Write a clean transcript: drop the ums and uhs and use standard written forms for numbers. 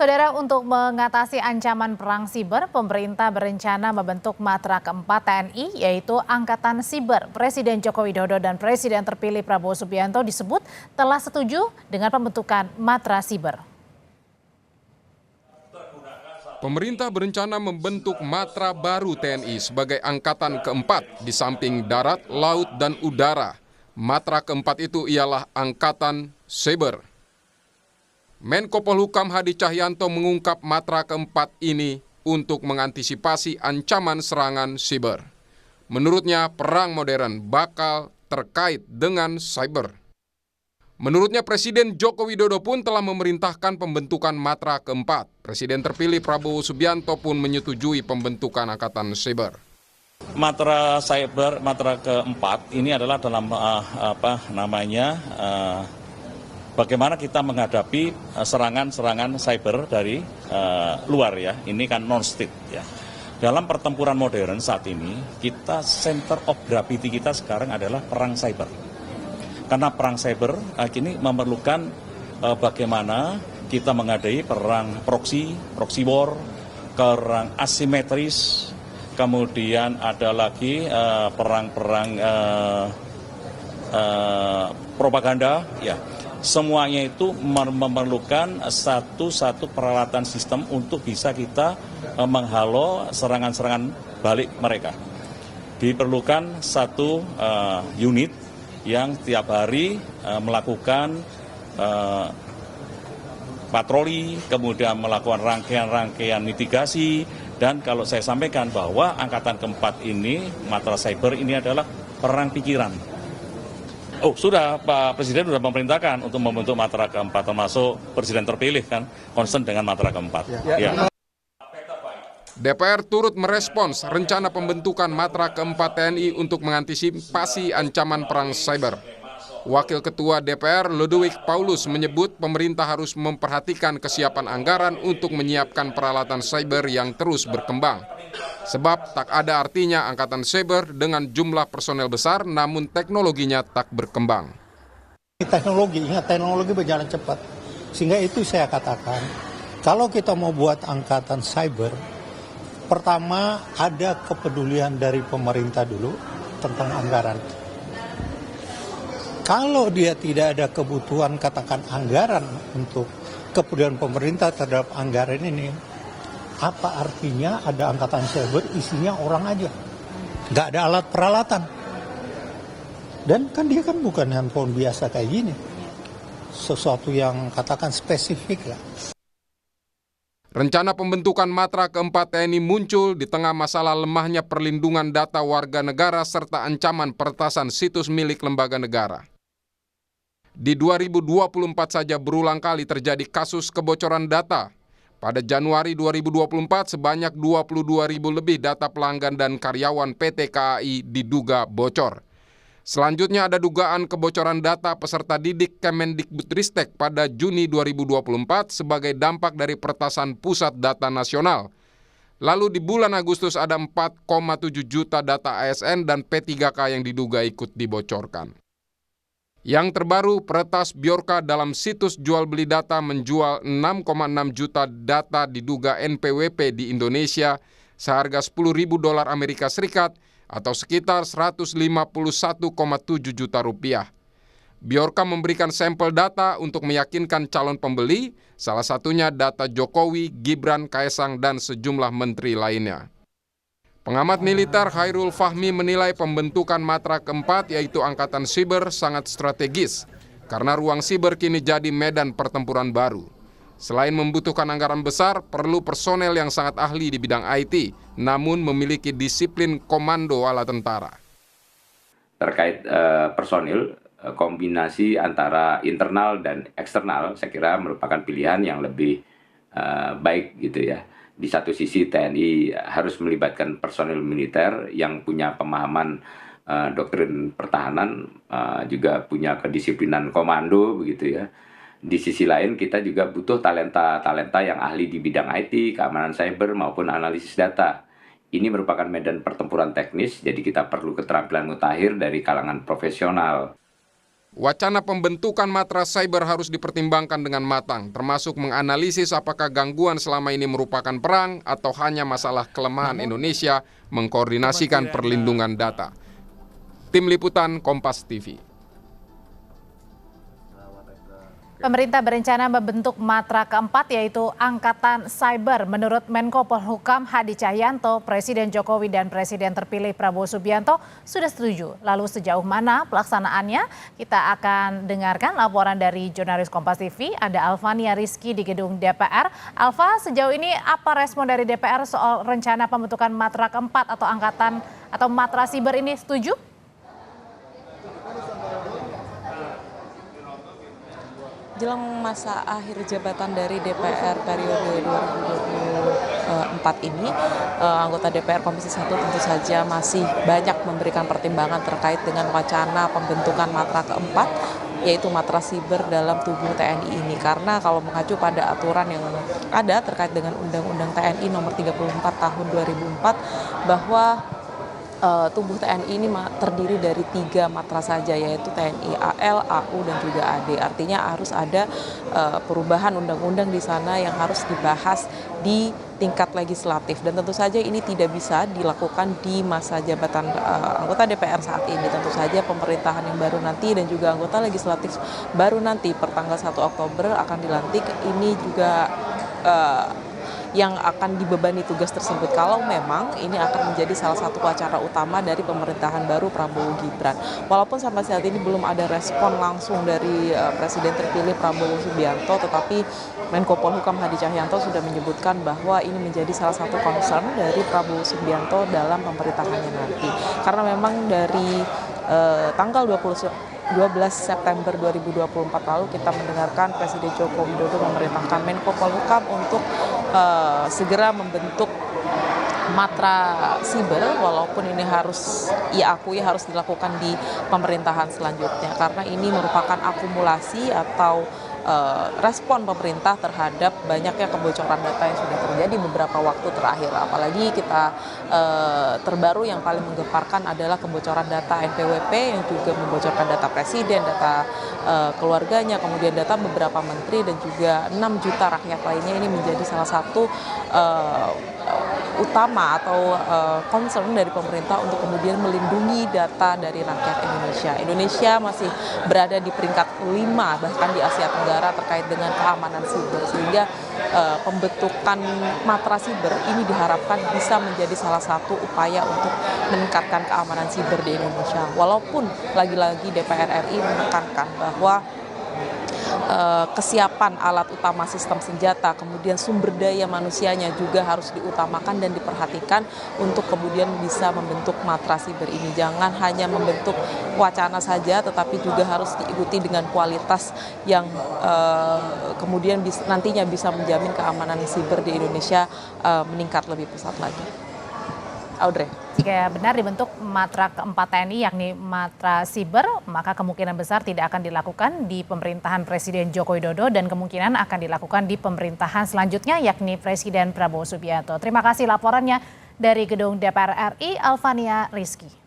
Saudara, untuk mengatasi ancaman perang siber, pemerintah berencana membentuk matra keempat TNI, yaitu Angkatan Siber. Presiden Joko Widodo dan Presiden terpilih Prabowo Subianto disebut telah setuju dengan pembentukan matra siber. Pemerintah berencana membentuk matra baru TNI sebagai angkatan keempat di samping darat, laut, dan udara. Matra keempat itu ialah Angkatan Siber. Menko Polhukam Hadi Cahyanto mengungkap matra keempat ini untuk mengantisipasi ancaman serangan siber. Menurutnya, perang modern bakal terkait dengan cyber. Menurutnya, Presiden Joko Widodo pun telah memerintahkan pembentukan matra keempat. Presiden terpilih Prabowo Subianto pun menyetujui pembentukan Angkatan Siber. Matra cyber, matra keempat ini adalah dalam bagaimana kita menghadapi serangan-serangan cyber dari luar ya. Ini kan non-state ya. Dalam pertempuran modern saat ini, kita center of gravity kita sekarang adalah perang cyber. Karena perang cyber kini memerlukan bagaimana kita menghadapi perang proxy war, perang asimetris, kemudian ada lagi perang-perang propaganda ya. Semuanya itu memerlukan satu peralatan sistem untuk bisa kita menghalau serangan-serangan balik mereka. Diperlukan satu unit yang tiap hari melakukan patroli, kemudian melakukan rangkaian-rangkaian mitigasi, dan kalau saya sampaikan bahwa angkatan keempat ini, matra cyber ini adalah perang pikiran. Oh, sudah Pak Presiden sudah memerintahkan untuk membentuk matra keempat, termasuk Presiden terpilih kan concern dengan matra keempat. Ya. DPR turut merespons rencana pembentukan matra keempat TNI untuk mengantisipasi ancaman perang cyber. Wakil Ketua DPR Ludwig Paulus menyebut pemerintah harus memperhatikan kesiapan anggaran untuk menyiapkan peralatan cyber yang terus berkembang. Sebab tak ada artinya angkatan cyber dengan jumlah personel besar namun teknologinya tak berkembang. Ingat teknologi berjalan cepat. Sehingga itu saya katakan, kalau kita mau buat angkatan cyber, pertama ada kepedulian dari pemerintah dulu tentang anggaran. Kalau dia tidak ada kebutuhan katakan anggaran untuk kepedulian pemerintah terhadap anggaran ini, apa artinya ada angkatan cyber isinya orang aja, nggak ada alat peralatan. Dan kan dia kan bukan handphone biasa kayak gini, sesuatu yang katakan spesifik lah. Rencana pembentukan matra keempat TNI muncul di tengah masalah lemahnya perlindungan data warga negara serta ancaman peretasan situs milik lembaga negara. Di 2024 saja berulang kali terjadi kasus kebocoran data. Pada Januari 2024 sebanyak 22.000 lebih data pelanggan dan karyawan PT KAI diduga bocor. Selanjutnya ada dugaan kebocoran data peserta didik Kemendikbudristek pada Juni 2024 sebagai dampak dari peretasan pusat data nasional. Lalu di bulan Agustus ada 4,7 juta data ASN dan P3K yang diduga ikut dibocorkan. Yang terbaru, peretas Bjorka dalam situs jual beli data menjual 6,6 juta data diduga NPWP di Indonesia seharga $10.000 Amerika Serikat atau sekitar 151,7 juta rupiah. Bjorka memberikan sampel data untuk meyakinkan calon pembeli, salah satunya data Jokowi, Gibran, Kaesang, dan sejumlah menteri lainnya. Pengamat militer Khairul Fahmi menilai pembentukan matra keempat yaitu Angkatan Siber sangat strategis karena ruang siber kini jadi medan pertempuran baru. Selain membutuhkan anggaran besar, perlu personel yang sangat ahli di bidang IT, namun memiliki disiplin komando ala tentara. Terkait personil, kombinasi antara internal dan eksternal saya kira merupakan pilihan yang lebih baik gitu ya. Di satu sisi TNI harus melibatkan personil militer yang punya pemahaman doktrin pertahanan, juga punya kedisiplinan komando begitu ya. Di sisi lain kita juga butuh talenta yang ahli di bidang IT, keamanan cyber maupun analisis data. Ini merupakan medan pertempuran teknis, jadi kita perlu keterampilan mutakhir dari kalangan profesional. Wacana pembentukan Matra Cyber harus dipertimbangkan dengan matang, termasuk menganalisis apakah gangguan selama ini merupakan perang atau hanya masalah kelemahan Indonesia mengkoordinasikan perlindungan data. Tim Liputan Kompas TV. Pemerintah berencana membentuk matra keempat yaitu Angkatan Cyber. Menurut Menko Polhukam Hadi Cahyanto, Presiden Jokowi dan Presiden terpilih Prabowo Subianto sudah setuju. Lalu sejauh mana pelaksanaannya? Kita akan dengarkan laporan dari jurnalis Kompas TV, ada Alfania Rizky di gedung DPR. Alfa, sejauh ini apa respon dari DPR soal rencana pembentukan matra keempat atau angkatan atau matra siber ini, setuju? Jelang masa akhir jabatan dari DPR periode 2024 ini, anggota DPR Komisi 1 tentu saja masih banyak memberikan pertimbangan terkait dengan wacana pembentukan matra keempat, yaitu matra siber dalam tubuh TNI ini. Karena kalau mengacu pada aturan yang ada terkait dengan Undang-Undang TNI nomor 34 tahun 2004, bahwa tubuh TNI ini terdiri dari 3 matra saja, yaitu TNI AL, AU, dan juga AD. Artinya harus ada perubahan undang-undang di sana yang harus dibahas di tingkat legislatif. Dan tentu saja ini tidak bisa dilakukan di masa jabatan anggota DPR saat ini. Tentu saja pemerintahan yang baru nanti dan juga anggota legislatif baru nanti pertanggal 1 Oktober akan dilantik. Ini juga yang akan dibebani tugas tersebut kalau memang ini akan menjadi salah satu wacana utama dari pemerintahan baru Prabowo Gibran. Walaupun sampai saat ini belum ada respon langsung dari Presiden terpilih Prabowo Subianto, tetapi Menko Polhukam Hadi Cahyanto sudah menyebutkan bahwa ini menjadi salah satu concern dari Prabowo Subianto dalam pemerintahannya nanti. Karena memang dari tanggal 12 September 2024 lalu kita mendengarkan Presiden Joko Widodo memerintahkan Menko Polhukam untuk segera membentuk matra siber, walaupun ini harus diakui harus dilakukan di pemerintahan selanjutnya, karena ini merupakan akumulasi atau respon pemerintah terhadap banyaknya kebocoran data yang sudah terjadi beberapa waktu terakhir. Apalagi kita terbaru yang paling menggemparkan adalah kebocoran data NPWP yang juga membocorkan data presiden, data keluarganya, kemudian data beberapa menteri dan juga 6 juta rakyat lainnya. Ini menjadi salah satu utama atau concern dari pemerintah untuk kemudian melindungi data dari rakyat Indonesia. Indonesia masih berada di peringkat 5 bahkan di Asia Tenggara terkait dengan keamanan siber, sehingga pembentukan matra siber ini diharapkan bisa menjadi salah satu upaya untuk meningkatkan keamanan siber di Indonesia. Walaupun lagi-lagi DPR RI menekankan bahwa kesiapan alat utama sistem senjata, kemudian sumber daya manusianya juga harus diutamakan dan diperhatikan untuk kemudian bisa membentuk matra siber ini. Jangan hanya membentuk wacana saja, tetapi juga harus diikuti dengan kualitas yang kemudian nantinya bisa menjamin keamanan siber di Indonesia meningkat lebih pesat lagi. Audrey. Jika benar dibentuk matra keempat TNI yakni matra siber, maka kemungkinan besar tidak akan dilakukan di pemerintahan Presiden Joko Widodo dan kemungkinan akan dilakukan di pemerintahan selanjutnya yakni Presiden Prabowo Subianto. Terima kasih laporannya dari gedung DPR RI, Alfania Rizky.